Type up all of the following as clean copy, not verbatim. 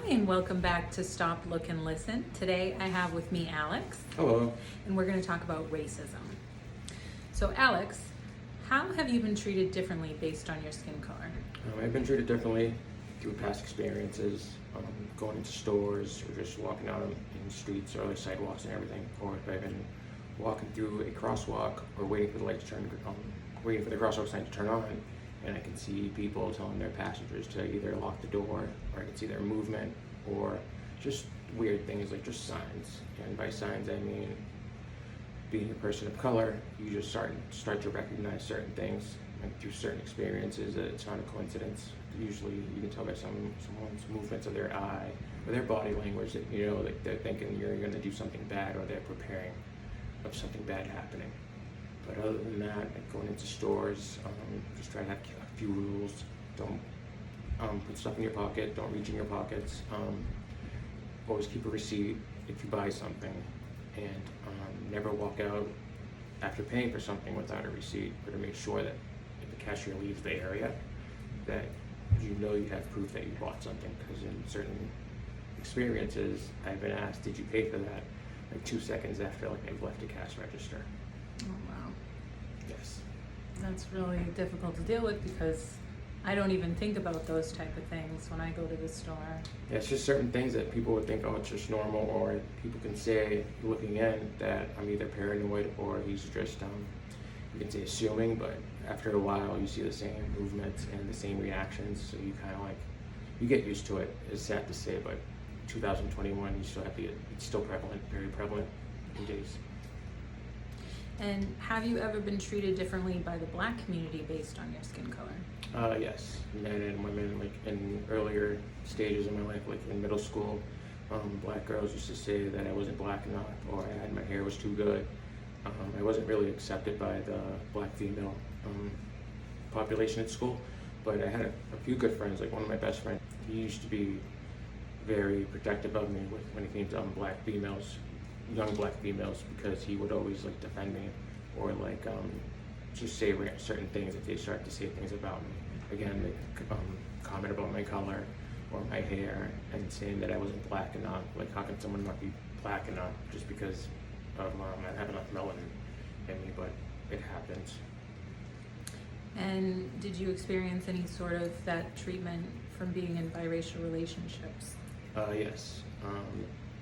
and welcome back to Stop, Look, and Listen. Today I have with me Alex. Hello. And we're going to talk about racism. So Alex, how have you been treated differently based on your skin color? I've been treated differently through past experiences, going into stores or just walking out in streets or like sidewalks and everything. Or if I've been walking through a crosswalk or waiting for the light to turn, waiting for the crosswalk sign to turn on, and I can see people telling their passengers to either lock the door, or I can see their movement, or just weird things like just signs. And by signs I mean being a person of color, you just start to recognize certain things, and through certain experiences that it's not a coincidence. Usually you can tell by someone's movements of their eye or their body language that like they're thinking you're going to do something bad, or they're preparing of something bad happening. But other than that, like going into stores, just try to have a few rules. Don't put stuff in your pocket. Don't reach in your pockets. Always keep a receipt if you buy something, and never walk out after paying for something without a receipt, or to make sure that if the cashier leaves the area, that you have proof that you bought something. Because in certain experiences, I've been asked, "Did you pay for that?" like 2 seconds after they've left the cash register. Oh wow. Yes. That's really difficult to deal with because I don't even think about those type of things when I go to the store. Yeah, it's just certain things that people would think, oh, it's just normal, or people can say, looking in, that I'm either paranoid or he's just, you can say assuming, but after a while you see the same movements and the same reactions, so you kind of you get used to it. It's sad to say, but 2021, it's still prevalent, very prevalent these days. And have you ever been treated differently by the Black community based on your skin color? Yes, men and women, like in earlier stages of my life, like in middle school, Black girls used to say that I wasn't Black enough, or my hair was too good. I wasn't really accepted by the Black female population at school, but I had a few good friends. Like one of my best friends, he used to be very protective of me when it came to Black females, young Black females, because he would always defend me, or just say certain things if they start to say things about me. Again, they comment about my color or my hair and saying that I wasn't Black enough. Like, how can someone not be Black enough just because of I have enough melanin in me? But it happens. And did you experience any sort of that treatment from being in biracial relationships? Yes.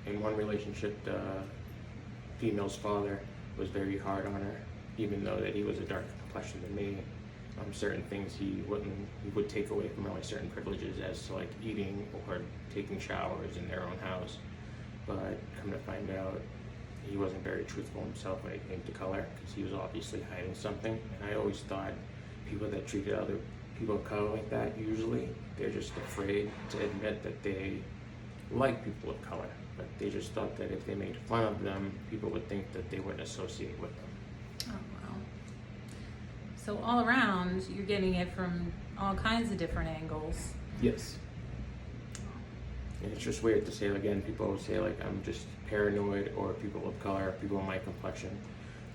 In one relationship, the female's father was very hard on her, even though that he was a darker complexion than me. Certain things he would take away from her, like certain privileges as to eating or taking showers in their own house. But come to find out, he wasn't very truthful himself when it came to color, because he was obviously hiding something. And I always thought people that treated other people of color like that, usually they're just afraid to admit that they like people of color, but they just thought that if they made fun of them, people would think that they wouldn't associate with them. Oh wow. So all around, you're getting it from all kinds of different angles. Yes. And it's just weird to say, again, people say I'm just paranoid, or people of color, people of my complexion,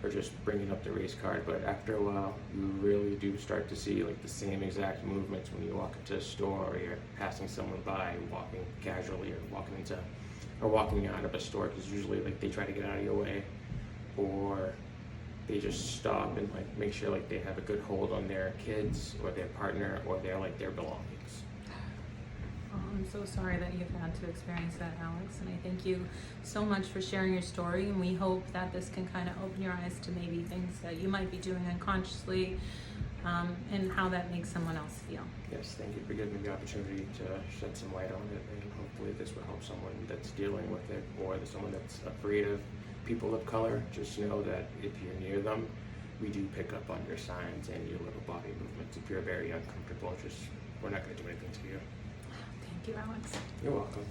or just bringing up the race card. But after a while, you really do start to see the same exact movements when you walk into a store, or you're passing someone by, walking casually, or walking out of a store, because usually they try to get out of your way, or they just stop and make sure they have a good hold on their kids or their partner or their belongings. Oh, I'm so sorry that you've had to experience that, Alex, and I thank you so much for sharing your story, and we hope that this can kind of open your eyes to maybe things that you might be doing unconsciously, and how that makes someone else feel. Yes, thank you for giving me the opportunity to shed some light on it, and hopefully this will help someone that's dealing with it, or someone that's afraid of people of color. Just know that if you're near them, we do pick up on your signs and your little body movements. If you're very uncomfortable, we're not going to do anything to you. Thank you, Alex. You're welcome.